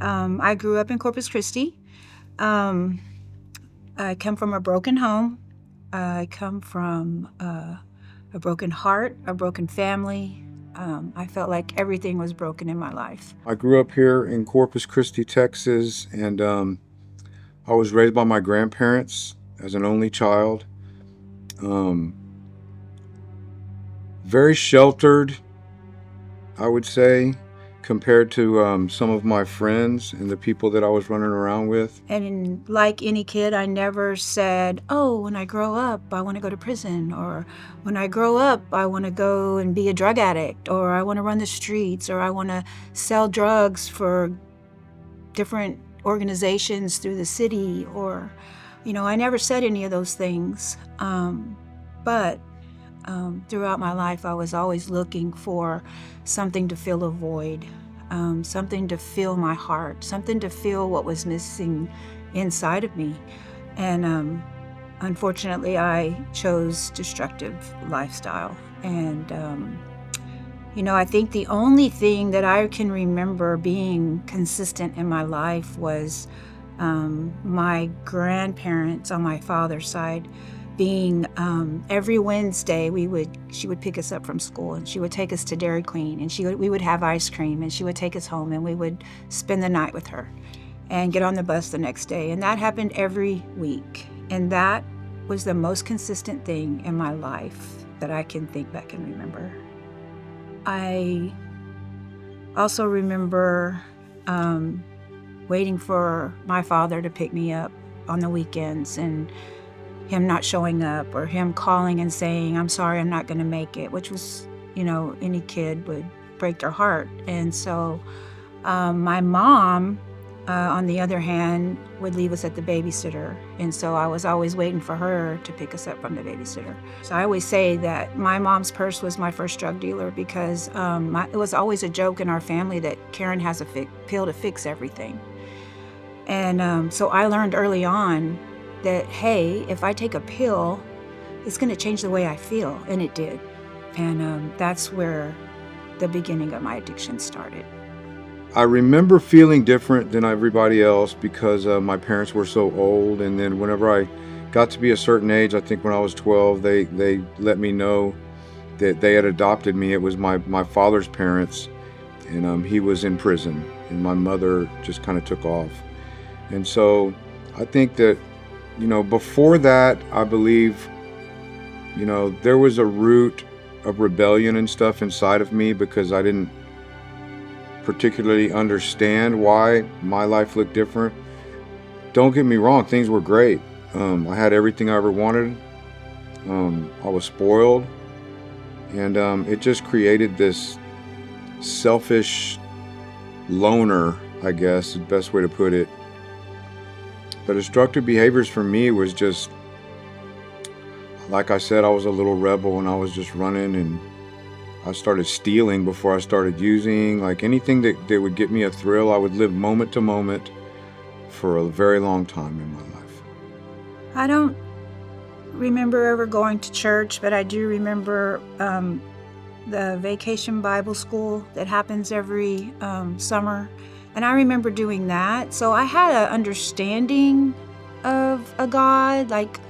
I grew up in Corpus Christi. Um, I come from a broken home. I come from a broken heart, a broken family. I felt like everything was broken in my life. I grew up here in Corpus Christi, Texas, and I was raised by my grandparents as an only child. Um, Very sheltered, I would say, compared to some of my friends and the people that I was running around with. Like any kid, I never said, oh, when I grow up, I want to go to prison, or when I grow up, I want to go and be a drug addict, or I want to run the streets, or I want to sell drugs for different organizations through the city, or, I never said any of those things. But throughout my life, I was always looking for something to fill a void, something to fill my heart, something to fill what was missing inside of me. And unfortunately, I chose destructive lifestyle. And I think the only thing that I can remember being consistent in my life was my grandparents on my father's side being every Wednesday she would pick us up from school and she would take us to Dairy Queen and we would have ice cream and she would take us home and we would spend the night with her and get on the bus the next day. And that happened every week. And that was the most consistent thing in my life that I can think back and remember. I also remember waiting for my father to pick me up on the weekends and him not showing up or him calling and saying, I'm sorry, I'm not going to make it, which was, any kid would break their heart. And so my mom, on the other hand, would leave us at the babysitter. And so I was always waiting for her to pick us up from the babysitter. So I always say that my mom's purse was my first drug dealer because it was always a joke in our family that Karen has a pill to fix everything. And so I learned early on that, hey, if I take a pill, it's going to change the way I feel. And it did. And that's where the beginning of my addiction started. I remember feeling different than everybody else because my parents were so old. And then whenever I got to be a certain age, I think when I was 12, they let me know that they had adopted me. It was my father's parents, and he was in prison, and my mother just kind of took off. And so I think that, before that, I believe, there was a root of rebellion and stuff inside of me because I didn't particularly understand why my life looked different. Don't get me wrong, things were great. I had everything I ever wanted. I was spoiled. And it just created this selfish loner, I guess, is the best way to put it. But destructive behaviors for me was just, like I said, I was a little rebel and I was just running, and I started stealing before I started using. Like anything that would get me a thrill, I would live moment to moment for a very long time in my life. I don't remember ever going to church, but I do remember the vacation Bible school that happens every summer. And I remember doing that. So I had an understanding of a God, like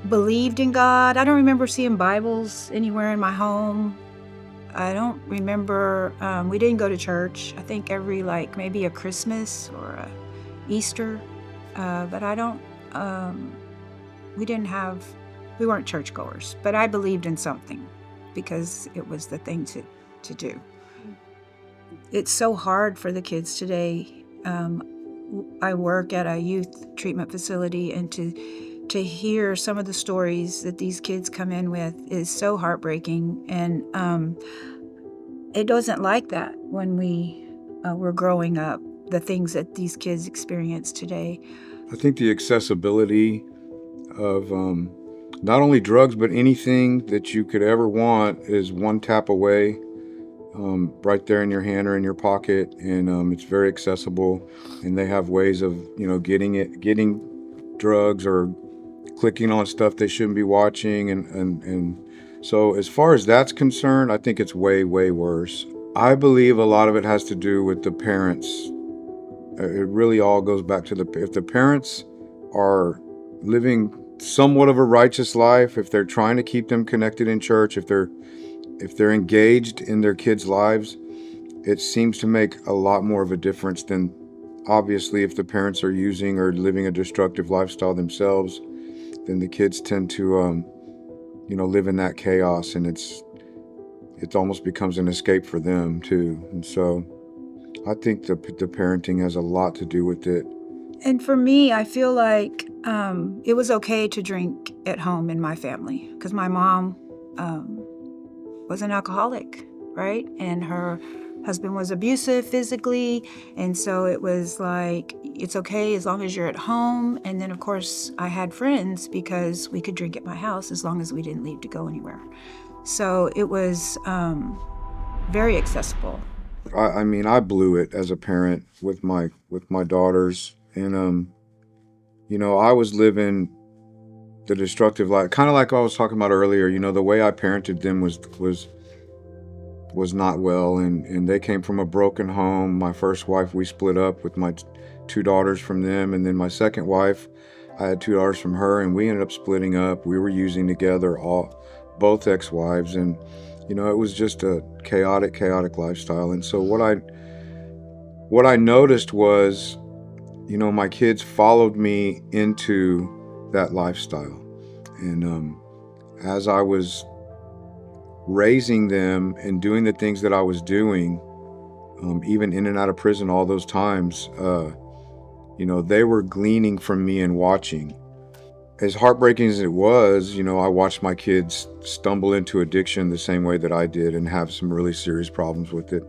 believed in God. I don't remember seeing Bibles anywhere in my home. I don't remember, we didn't go to church. I think every maybe a Christmas or a Easter. But I don't, we weren't churchgoers. But I believed in something because it was the thing to do. It's so hard for the kids today. I work at a youth treatment facility, and to hear some of the stories that these kids come in with is so heartbreaking. And it wasn't like that when we were growing up, the things that these kids experience today. I think the accessibility of not only drugs, but anything that you could ever want is one tap away. Right there in your hand or in your pocket, and it's very accessible. And they have ways of, getting drugs or clicking on stuff they shouldn't be watching, and so as far as that's concerned, I think it's way, way worse. I believe a lot of it has to do with the parents It really all goes back to if the parents are living somewhat of a righteous life, if they're trying to keep them connected in church, if they're engaged in their kids' lives, it seems to make a lot more of a difference than obviously if the parents are using or living a destructive lifestyle themselves. Then the kids tend to live in that chaos, and it almost becomes an escape for them too. And so I think the parenting has a lot to do with it. And for me, I feel like it was okay to drink at home in my family because my mom was an alcoholic, right? And her husband was abusive physically. And so it was like, it's okay as long as you're at home. And then, of course, I had friends because we could drink at my house as long as we didn't leave to go anywhere. So it was very accessible. I mean, I blew it as a parent with my daughters, and I was living the destructive life, kind of like I was talking about earlier. The way I parented them was not well, and they came from a broken home. My first wife, we split up with my two daughters from them, and then my second wife, I had two daughters from her, and we ended up splitting up. We were using together, both ex-wives, and it was just a chaotic lifestyle. And so what I noticed was, my kids followed me into that lifestyle. And as I was raising them and doing the things that I was doing, even in and out of prison all those times, they were gleaning from me and watching. As heartbreaking as it was, I watched my kids stumble into addiction the same way that I did and have some really serious problems with it.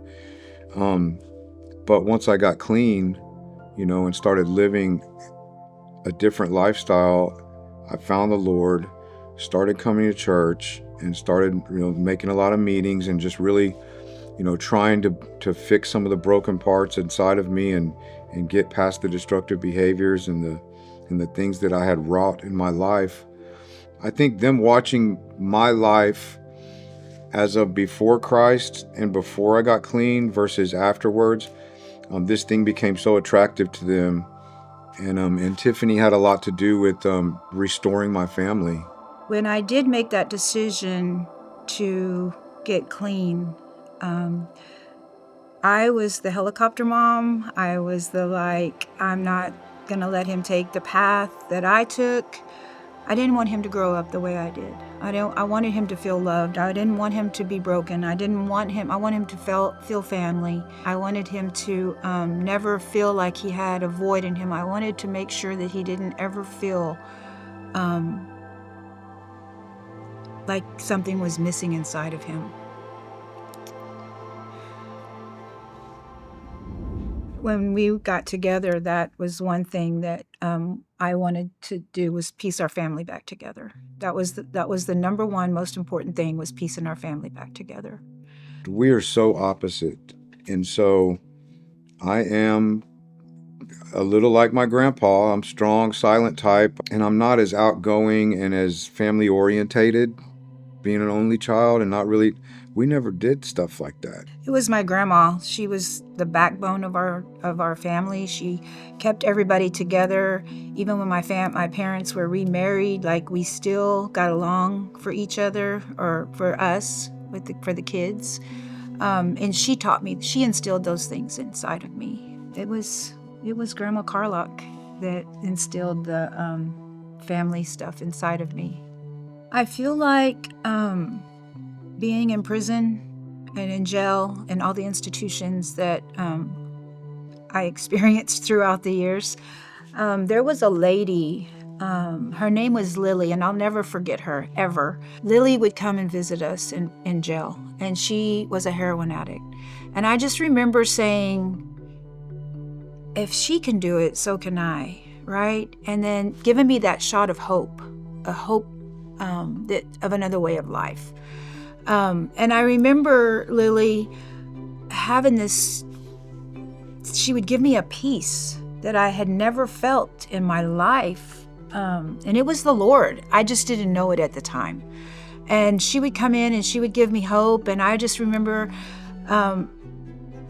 But once I got clean, and started living a different lifestyle, I found the Lord, started coming to church, and started, making a lot of meetings and just really, trying to fix some of the broken parts inside of me and get past the destructive behaviors and the things that I had wrought in my life. I think them watching my life as of before Christ and before I got clean versus afterwards, this thing became so attractive to them. And Tiffany had a lot to do with restoring my family. When I did make that decision to get clean, I was the helicopter mom. I was I'm not going to let him take the path that I took. I didn't want him to grow up the way I did. I wanted him to feel loved. I didn't want him to be broken. I want him to feel family. I wanted him to never feel like he had a void in him. I wanted to make sure that he didn't ever feel like something was missing inside of him. When we got together, that was one thing that I wanted to do, was piece our family back together. That was the number one most important thing, was piecing our family back together. We are so opposite. And so I am a little like my grandpa. I'm strong, silent type, and I'm not as outgoing and as family orientated, being an only child, and we never did stuff like that. It was my grandma. She was the backbone of our family. She kept everybody together. Even when my parents were remarried, we still got along for each other, or for us, for the kids. And she instilled those things inside of me. It was Grandma Carlock that instilled the family stuff inside of me. I feel like being in prison and in jail and all the institutions that I experienced throughout the years, there was a lady, her name was Lily, and I'll never forget her, ever. Lily would come and visit us in jail, and she was a heroin addict. And I just remember saying, if she can do it, so can I, right? And then giving me that shot of hope, a hope of another way of life. And I remember Lily having this, she would give me a peace that I had never felt in my life. And it was the Lord. I just didn't know it at the time. And she would come in and she would give me hope. And I just remember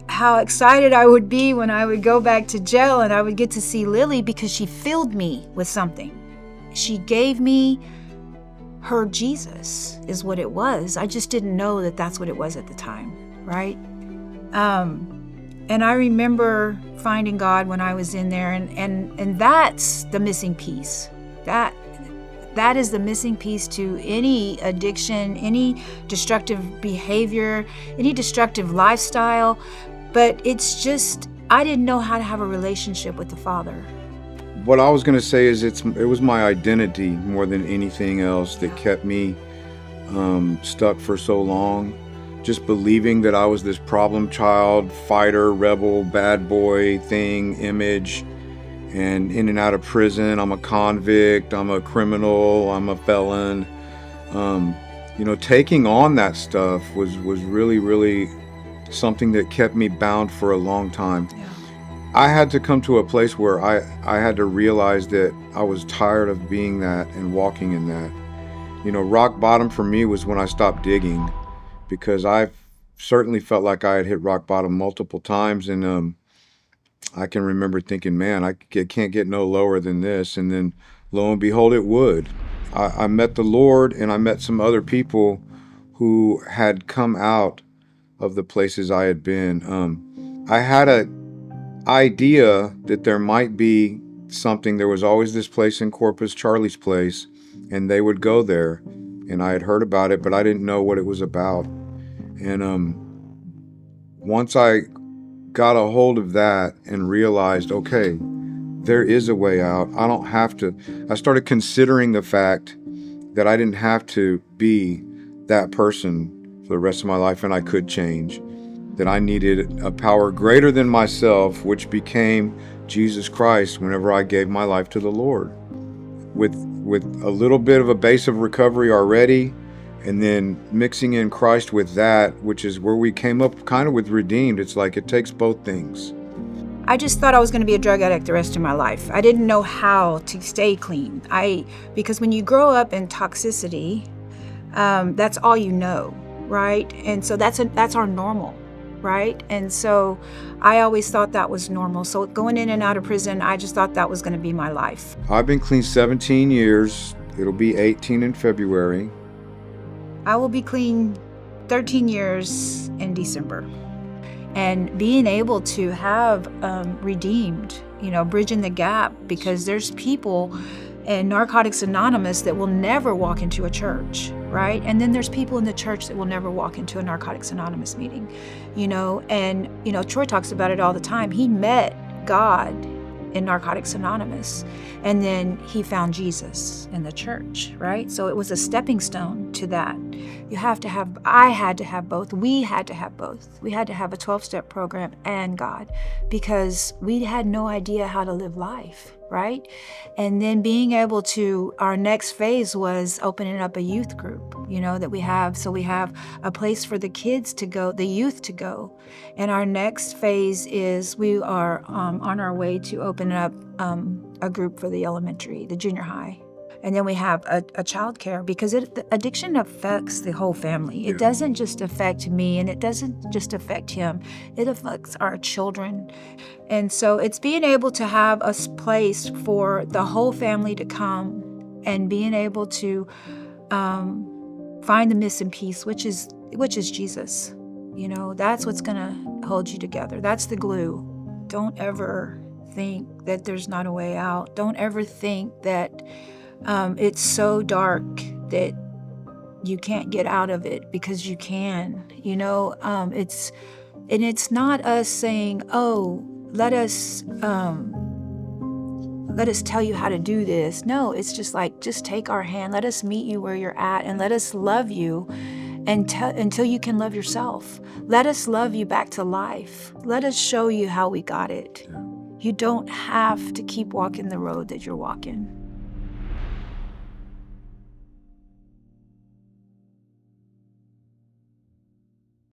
how excited I would be when I would go back to jail and I would get to see Lily, because she filled me with something. She gave me her Jesus, is what it was. I just didn't know that that's what it was at the time, right? And I remember finding God when I was in there, and that's the missing piece. That is the missing piece to any addiction, any destructive behavior, any destructive lifestyle. But it's just, I didn't know how to have a relationship with the Father. What I was going to say is it was my identity more than anything else that kept me stuck for so long. Just believing that I was this problem child, fighter, rebel, bad boy thing, image, and in and out of prison. I'm a convict, I'm a criminal, I'm a felon. Taking on that stuff was really, really something that kept me bound for a long time. Yeah. I had to come to a place where I had to realize that I was tired of being that and walking in that. Rock bottom for me was when I stopped digging, because I certainly felt like I had hit rock bottom multiple times. And I can remember thinking, man, I can't get no lower than this. And then lo and behold, it would. I met the Lord, and I met some other people who had come out of the places I had been. I had an idea that there might be something. There was always this place in Corpus, Charlie's Place, and they would go there. And I had heard about it, but I didn't know what it was about. And once I got a hold of that and realized, okay, there is a way out. I don't have to. I started considering the fact that I didn't have to be that person for the rest of my life, and I could change. That I needed a power greater than myself, which became Jesus Christ whenever I gave my life to the Lord. With a little bit of a base of recovery already, and then mixing in Christ with that, which is where we came up kind of with redeemed. It's like it takes both things. I just thought I was going to be a drug addict the rest of my life. I didn't know how to stay clean. Because when you grow up in toxicity, that's all you know, right? And so that's our normal, right? And so I always thought that was normal. So going in and out of prison, I just thought that was going to be my life. I've been clean 17 years. It'll be 18 in February. I will be clean 13 years in December. And being able to have redeemed, bridging the gap, because there's people in Narcotics Anonymous that will never walk into a church, right? And then there's people in the church that will never walk into a Narcotics Anonymous meeting, and, Troy talks about it all the time. He met God in Narcotics Anonymous, and then he found Jesus in the church, right? So it was a stepping stone to that. I had to have both. We had to have both. We had to have a 12-step program and God, because we had no idea how to live life, right? And then being able to, our next phase was opening up a youth group, that we have. So we have a place for the kids to go, the youth to go. And our next phase is we are on our way to open up a group for the elementary, the junior high. And then we have a child care, because the addiction affects the whole family. It doesn't just affect me, and it doesn't just affect him. It affects our children. And so it's being able to have a place for the whole family to come, and being able to find the missing piece, which is Jesus. That's what's going to hold you together. That's the glue. Don't ever think that there's not a way out. Don't ever think that it's so dark that you can't get out of it, because you can. It's not us saying, oh, let us tell you how to do this. No, it's just take our hand. Let us meet you where you're at, and let us love you until you can love yourself. Let us love you back to life. Let us show you how we got it. You don't have to keep walking the road that you're walking.